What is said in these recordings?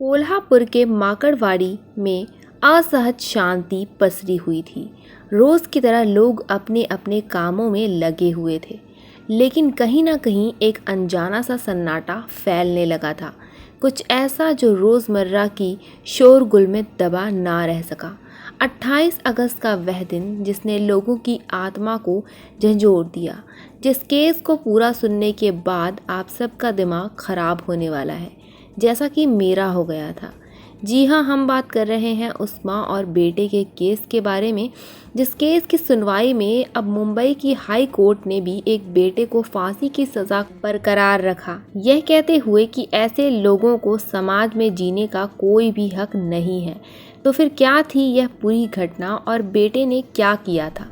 कोल्हापुर के माकड़वाड़ी में असहज शांति पसरी हुई थी। रोज की तरह लोग अपने अपने कामों में लगे हुए थे, लेकिन कहीं ना कहीं एक अनजाना सा सन्नाटा फैलने लगा था। कुछ ऐसा जो रोज़मर्रा की शोरगुल में दबा ना रह सका। 28 अगस्त का वह दिन जिसने लोगों की आत्मा को झंझोर दिया, जिस केस को पूरा सुनने के बाद आप सबका दिमाग खराब होने वाला है, जैसा कि मेरा हो गया था। जी हाँ, हम बात कर रहे हैं उस माँ और बेटे के केस के बारे में, जिस केस की सुनवाई में अब मुंबई की हाई कोर्ट ने भी एक बेटे को फांसी की सज़ा बरकरार रखा, यह कहते हुए कि ऐसे लोगों को समाज में जीने का कोई भी हक नहीं है। तो फिर क्या थी यह पूरी घटना और बेटे ने क्या किया था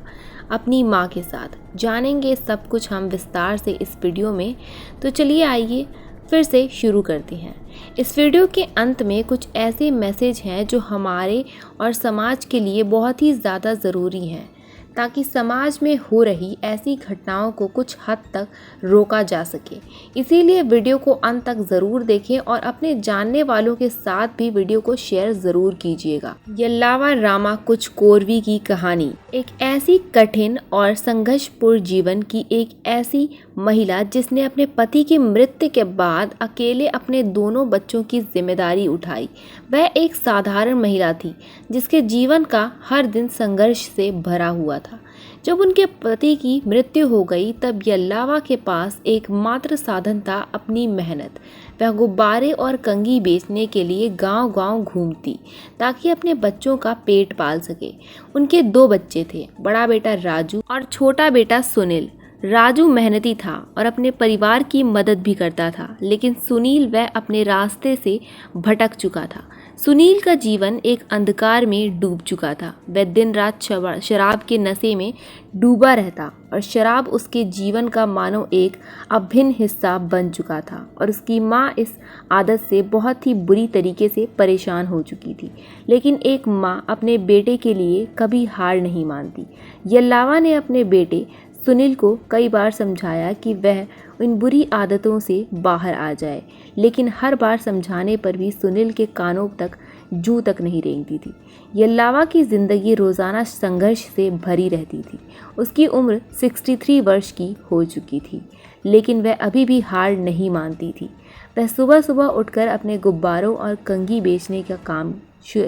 अपनी माँ के साथ? जानेंगे सब कुछ हम विस्तार से इस वीडियो में। तो चलिए आइए फिर से शुरू करते हैं। इस वीडियो के अंत में कुछ ऐसे मैसेज हैं जो हमारे और समाज के लिए बहुत ही ज़्यादा ज़रूरी हैं, ताकि समाज में हो रही ऐसी घटनाओं को कुछ हद तक रोका जा सके। इसीलिए वीडियो को अंत तक ज़रूर देखें और अपने जानने वालों के साथ भी वीडियो को शेयर ज़रूर कीजिएगा। यल्लावा रामा कुछ कोरवी की कहानी। एक ऐसी कठिन और संघर्षपूर्ण जीवन की एक ऐसी महिला जिसने अपने पति की मृत्यु के बाद अकेले अपने दोनों बच्चों की जिम्मेदारी उठाई। वह एक साधारण महिला थी जिसके जीवन का हर दिन संघर्ष से भरा हुआ था। जब उनके पति की मृत्यु हो गई तब यल्लावा के पास एकमात्र साधन था अपनी मेहनत। वह गुब्बारे और कंघी बेचने के लिए गांव-गांव घूमती ताकि अपने बच्चों का पेट पाल सके। उनके 2 बच्चे थे, बड़ा बेटा राजू और छोटा बेटा सुनील। राजू मेहनती था और अपने परिवार की मदद भी करता था, लेकिन सुनील वह अपने रास्ते से भटक चुका था। सुनील का जीवन एक अंधकार में डूब चुका था। वह दिन रात शराब के नशे में डूबा रहता और शराब उसके जीवन का मानो एक अभिन्न हिस्सा बन चुका था और उसकी माँ इस आदत से बहुत ही बुरी तरीके से परेशान हो चुकी थी। लेकिन एक माँ अपने बेटे के लिए कभी हार नहीं मानती। यल्लावा ने अपने बेटे सुनील को कई बार समझाया कि वह इन बुरी आदतों से बाहर आ जाए, लेकिन हर बार समझाने पर भी सुनील के कानों तक जू तक नहीं रेंगती थी। यल्लावा की ज़िंदगी रोज़ाना संघर्ष से भरी रहती थी। उसकी उम्र 63 वर्ष की हो चुकी थी, लेकिन वह अभी भी हार नहीं मानती थी। वह सुबह सुबह उठकर अपने गुब्बारों और कंघी बेचने का काम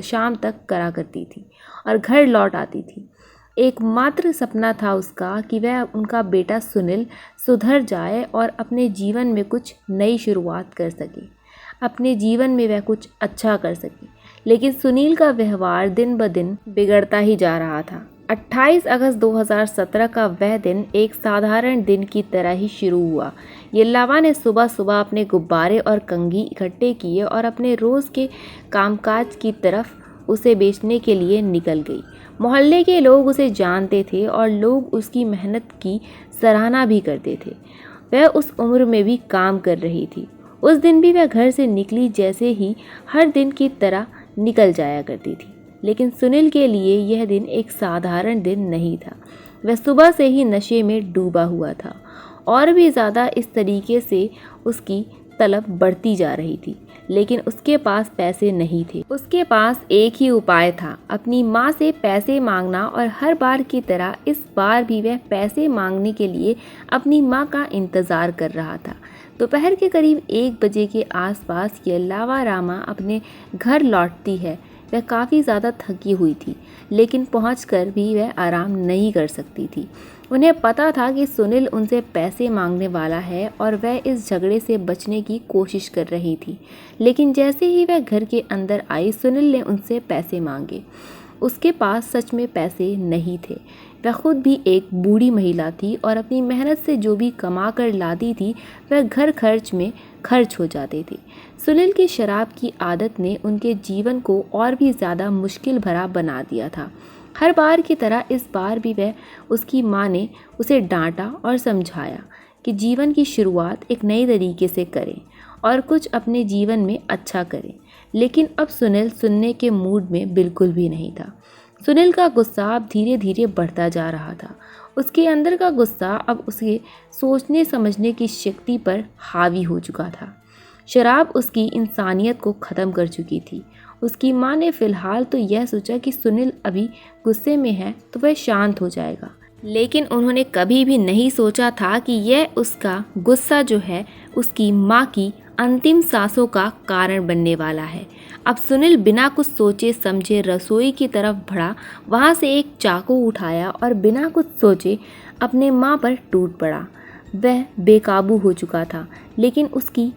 शाम तक करा करती थी और घर लौट आती थी। एकमात्र सपना था उसका कि वह उनका बेटा सुनील सुधर जाए और अपने जीवन में कुछ नई शुरुआत कर सके, अपने जीवन में वह कुछ अच्छा कर सके। लेकिन सुनील का व्यवहार दिन ब दिन बिगड़ता ही जा रहा था। 28 अगस्त 2017 का वह दिन एक साधारण दिन की तरह ही शुरू हुआ। यल्लावा ने सुबह सुबह अपने गुब्बारे और कंघी इकट्ठे किए और अपने रोज़ के कामकाज की तरफ उसे बेचने के लिए निकल गई। मोहल्ले के लोग उसे जानते थे और लोग उसकी मेहनत की सराहना भी करते थे। वह उस उम्र में भी काम कर रही थी। उस दिन भी वह घर से निकली जैसे ही हर दिन की तरह निकल जाया करती थी। लेकिन सुनील के लिए यह दिन एक साधारण दिन नहीं था। वह सुबह से ही नशे में डूबा हुआ था और भी ज़्यादा इस तरीके से उसकी तलब बढ़ती जा रही थी। लेकिन उसके पास पैसे नहीं थे। उसके पास एक ही उपाय था, अपनी माँ से पैसे मांगना, और हर बार की तरह इस बार भी वह पैसे मांगने के लिए अपनी माँ का इंतज़ार कर रहा था। दोपहर के करीब 1 बजे के आसपास यल्लावा रामा अपने घर लौटती है। वह काफ़ी ज़्यादा थकी हुई थी, लेकिन पहुंचकर भी वह आराम नहीं कर सकती थी। उन्हें पता था कि सुनील उनसे पैसे मांगने वाला है और वह इस झगड़े से बचने की कोशिश कर रही थी। लेकिन जैसे ही वह घर के अंदर आई, सुनील ने उनसे पैसे मांगे। उसके पास सच में पैसे नहीं थे। वह खुद भी एक बूढ़ी महिला थी और अपनी मेहनत से जो भी कमा कर लाती थी वह घर खर्च में खर्च हो जाती थी। सुनील की शराब की आदत ने उनके जीवन को और भी ज़्यादा मुश्किल भरा बना दिया था। हर बार की तरह इस बार भी वह उसकी माँ ने उसे डांटा और समझाया कि जीवन की शुरुआत एक नए तरीके से करें और कुछ अपने जीवन में अच्छा करें। लेकिन अब सुनील सुनने के मूड में बिल्कुल भी नहीं था। सुनील का गुस्सा अब धीरे धीरे बढ़ता जा रहा था। उसके अंदर का गुस्सा अब उसके सोचने समझने की शक्ति पर हावी हो चुका था। शराब उसकी इंसानियत को ख़त्म कर चुकी थी। उसकी माँ ने फ़िलहाल तो यह सोचा कि सुनील अभी गुस्से में है तो वह शांत हो जाएगा, लेकिन उन्होंने कभी भी नहीं सोचा था कि यह उसका गुस्सा जो है उसकी माँ की अंतिम सांसों का कारण बनने वाला है। अब सुनील बिना कुछ सोचे समझे रसोई की तरफ बढ़ा, वहाँ से एक चाकू उठाया और बिना कुछ सोचे अपने माँ पर टूट पड़ा। वह बेकाबू हो चुका था, लेकिन उसकी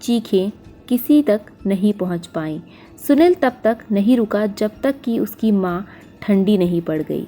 चीखें किसी तक नहीं पहुँच पाईं। सुनील तब तक नहीं रुका जब तक कि उसकी माँ ठंडी नहीं पड़ गई।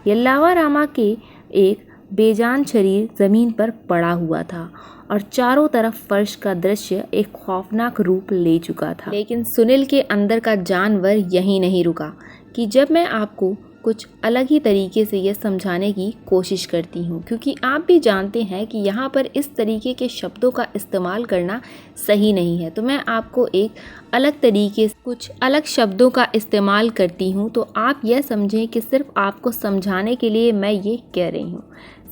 यल्लावा रामा के एक बेजान शरीर ज़मीन पर पड़ा हुआ था और चारों तरफ फर्श का दृश्य एक खौफनाक रूप ले चुका था। लेकिन सुनील के अंदर का जानवर यहीं नहीं रुका कि जब मैं आपको कुछ अलग ही तरीके से यह समझाने की कोशिश करती हूँ, क्योंकि आप भी जानते हैं कि यहाँ पर इस तरीके के शब्दों का इस्तेमाल करना सही नहीं है। तो मैं आपको एक अलग तरीके से कुछ अलग शब्दों का इस्तेमाल करती हूँ, तो आप यह समझें कि सिर्फ आपको समझाने के लिए मैं ये कह रही हूँ।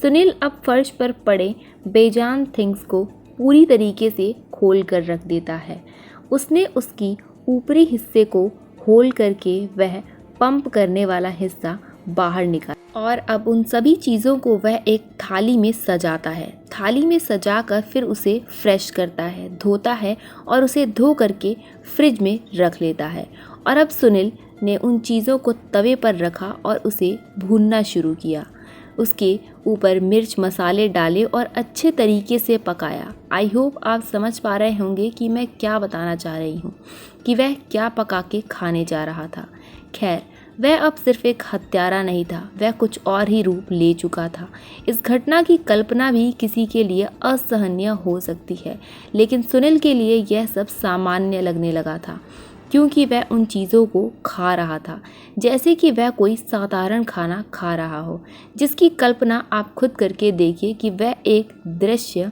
सुनील अब फर्श पर पड़े बेजान थिंग्स को पूरी तरीके से खोल कर रख देता है। उसने उसकी ऊपरी हिस्से को होल करके वह पंप करने वाला हिस्सा बाहर निकाला और अब उन सभी चीज़ों को वह एक थाली में सजाता है। थाली में सजाकर फिर उसे फ्रेश करता है, धोता है और उसे धो करके फ्रिज में रख लेता है। और अब सुनील ने उन चीज़ों को तवे पर रखा और उसे भूनना शुरू किया। उसके ऊपर मिर्च मसाले डाले और अच्छे तरीके से पकाया। आई होप आप समझ पा रहे होंगे कि मैं क्या बताना चाह रही हूँ, कि वह क्या पका के खाने जा रहा था। खैर, वह अब सिर्फ एक हत्यारा नहीं था, वह कुछ और ही रूप ले चुका था। इस घटना की कल्पना भी किसी के लिए असहनीय हो सकती है, लेकिन सुनील के लिए यह सब सामान्य लगने लगा था, क्योंकि वह उन चीज़ों को खा रहा था जैसे कि वह कोई साधारण खाना खा रहा हो, जिसकी कल्पना आप खुद करके देखिए कि वह एक दृश्य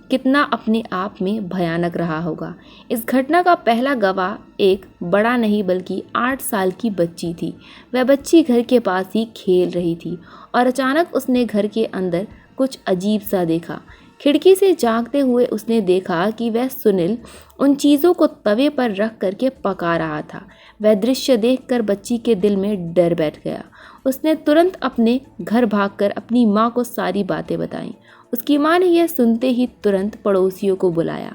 कितना अपने आप में भयानक रहा होगा। इस घटना का पहला गवाह एक बड़ा नहीं बल्कि 8 साल की बच्ची थी। वह बच्ची घर के पास ही खेल रही थी और अचानक उसने घर के अंदर कुछ अजीब सा देखा। खिड़की से झांकते हुए उसने देखा कि वह सुनील उन चीज़ों को तवे पर रख करके पका रहा था। वह दृश्य देखकर बच्ची के दिल में डर बैठ गया। उसने तुरंत अपने घर भागकर अपनी माँ को सारी बातें बताईं। उसकी माँ ने यह सुनते ही तुरंत पड़ोसियों को बुलाया।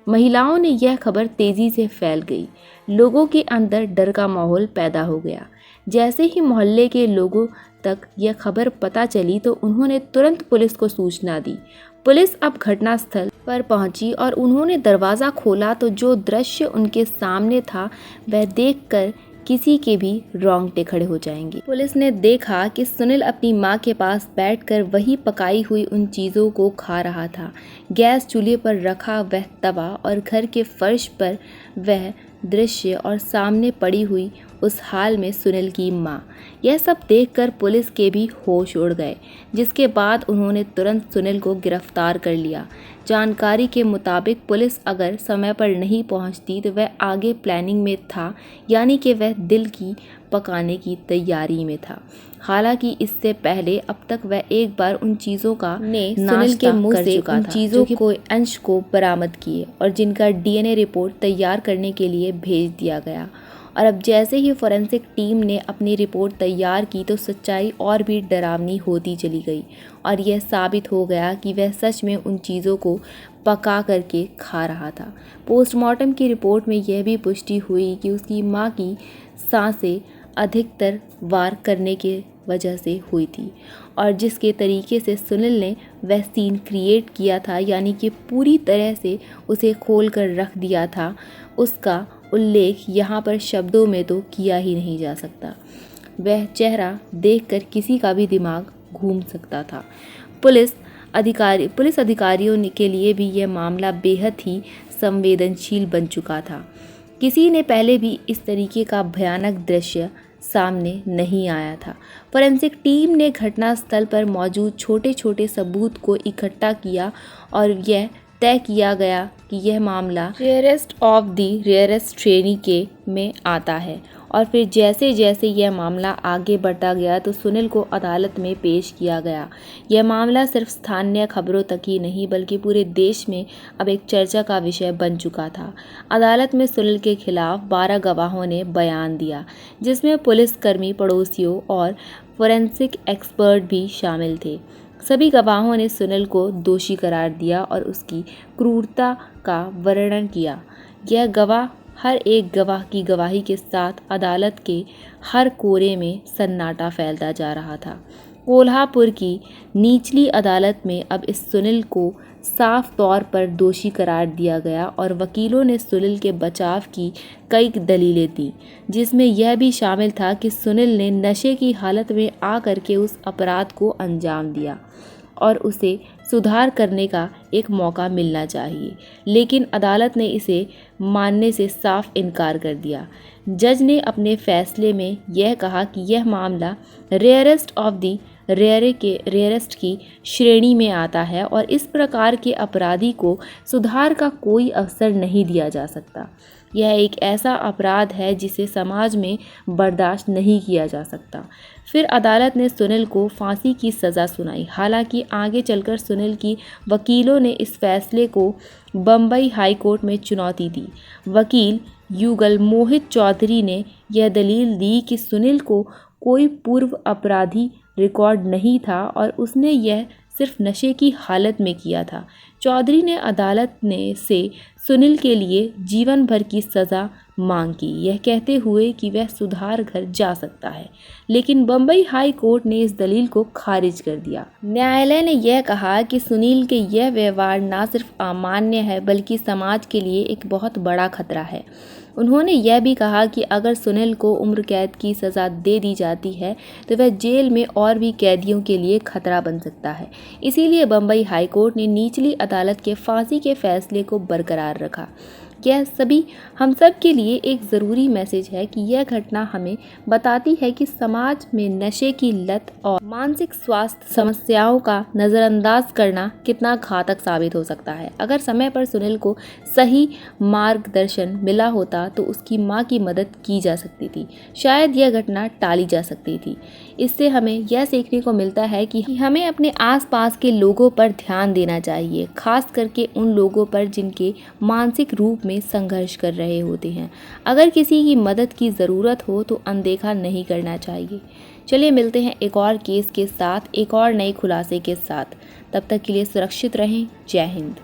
महिलाओं ने यह खबर तेज़ी से फैल गई। लोगों के अंदर डर का माहौल पैदा हो गया। जैसे ही मोहल्ले के लोगों तक यह खबर पता चली तो उन्होंने तुरंत पुलिस को सूचना दी। पुलिस अब घटनास्थल पर पहुंची और उन्होंने दरवाज़ा खोला तो जो दृश्य उनके सामने था वह देखकर किसी के भी रोंगटे खड़े हो जाएंगे। पुलिस ने देखा कि सुनील अपनी माँ के पास बैठकर वही पकाई हुई उन चीज़ों को खा रहा था। गैस चूल्हे पर रखा वह तवा और घर के फर्श पर वह दृश्य और सामने पड़ी हुई उस हाल में सुनील की माँ। यह सब देखकर पुलिस के भी होश उड़ गए, जिसके बाद उन्होंने तुरंत सुनील को गिरफ्तार कर लिया। जानकारी के मुताबिक पुलिस अगर समय पर नहीं पहुंचती तो वह आगे प्लानिंग में था, यानी कि वह दिल की पकाने की तैयारी में था। हालांकि इससे पहले अब तक वह एक बार उन चीज़ों का सुनील के मुंह से उन चीज़ों को अंश को बरामद किए और जिनका डीएनए रिपोर्ट तैयार करने के लिए भेज दिया गया। और अब जैसे ही फोरेंसिक टीम ने अपनी रिपोर्ट तैयार की तो सच्चाई और भी डरावनी होती चली गई और यह साबित हो गया कि वह सच में उन चीज़ों को पका करके खा रहा था। पोस्टमार्टम की रिपोर्ट में यह भी पुष्टि हुई कि उसकी माँ की सांसें अधिकतर वार करने के वजह से हुई थी और जिसके तरीके से सुनील ने वह सीन क्रिएट किया था, यानी कि पूरी तरह से उसे खोल कर रख दिया था, उसका उल्लेख यहाँ पर शब्दों में तो किया ही नहीं जा सकता। वह चेहरा देखकर किसी का भी दिमाग घूम सकता था। पुलिस अधिकारियों के लिए भी यह मामला बेहद ही संवेदनशील बन चुका था। किसी ने पहले भी इस तरीके का भयानक दृश्य सामने नहीं आया था। फोरेंसिक टीम ने घटनास्थल पर मौजूद छोटे छोटे सबूत को इकट्ठा किया और यह तय किया गया कि यह मामला रेयरेस्ट ऑफ द रेयरेस्ट श्रेणी के में आता है। और फिर जैसे जैसे यह मामला आगे बढ़ता गया तो सुनील को अदालत में पेश किया गया। यह मामला सिर्फ स्थानीय खबरों तक ही नहीं बल्कि पूरे देश में अब एक चर्चा का विषय बन चुका था। अदालत में सुनील के खिलाफ 12 गवाहों ने बयान दिया, जिसमें पुलिसकर्मी, पड़ोसियों और फोरेंसिक एक्सपर्ट भी शामिल थे। सभी गवाहों ने सुनील को दोषी करार दिया और उसकी क्रूरता का वर्णन किया। यह गवाह हर एक गवाह की गवाही के साथ अदालत के हर कोने में सन्नाटा फैलता जा रहा था। कोल्हापुर की निचली अदालत में अब इस सुनील को साफ तौर पर दोषी करार दिया गया और वकीलों ने सुनील के बचाव की कई दलीलें दी, जिसमें यह भी शामिल था कि सुनील ने नशे की हालत में आकर के उस अपराध को अंजाम दिया और उसे सुधार करने का एक मौका मिलना चाहिए। लेकिन अदालत ने इसे मानने से साफ इनकार कर दिया। जज ने अपने फैसले में यह कहा कि यह मामला रेयरेस्ट ऑफ द रेयरेस्ट की श्रेणी में आता है और इस प्रकार के अपराधी को सुधार का कोई अवसर नहीं दिया जा सकता। यह एक ऐसा अपराध है जिसे समाज में बर्दाश्त नहीं किया जा सकता। फिर अदालत ने सुनील को फांसी की सज़ा सुनाई। हालांकि आगे चलकर सुनील की वकीलों ने इस फैसले को बम्बई हाई कोर्ट में चुनौती दी। वकील युगल मोहित चौधरी ने यह दलील दी कि सुनील को कोई पूर्व अपराधी रिकॉर्ड नहीं था और उसने यह सिर्फ नशे की हालत में किया था। चौधरी ने अदालत से सुनील के लिए जीवन भर की सज़ा मांग की, यह कहते हुए कि वह सुधार घर जा सकता है। लेकिन बम्बई हाई कोर्ट ने इस दलील को खारिज कर दिया। न्यायालय ने यह कहा कि सुनील के यह व्यवहार न सिर्फ अमान्य है बल्कि समाज के लिए एक बहुत बड़ा खतरा है। उन्होंने यह भी कहा कि अगर सुनील को उम्र कैद की सज़ा दे दी जाती है तो वह जेल में और भी कैदियों के लिए खतरा बन सकता है। इसीलिए बम्बई हाई कोर्ट ने निचली अदालत के फांसी के फैसले को बरकरार रखा। यह सभी हम सब के लिए एक ज़रूरी मैसेज है कि यह घटना हमें बताती है कि समाज में नशे की लत और मानसिक स्वास्थ्य समस्याओं का नज़रअंदाज करना कितना घातक साबित हो सकता है। अगर समय पर सुनील को सही मार्गदर्शन मिला होता तो उसकी मां की मदद की जा सकती थी। शायद यह घटना टाली जा सकती थी। इससे हमें यह सीखने को मिलता है कि हमें अपने आसपास के लोगों पर ध्यान देना चाहिए, खास करके उन लोगों पर जिनके मानसिक रूप में संघर्ष कर रहे होते हैं। अगर किसी की मदद की ज़रूरत हो तो अनदेखा नहीं करना चाहिए। चलिए मिलते हैं एक और केस के साथ, एक और नए खुलासे के साथ। तब तक के लिए सुरक्षित रहें। जय हिंद।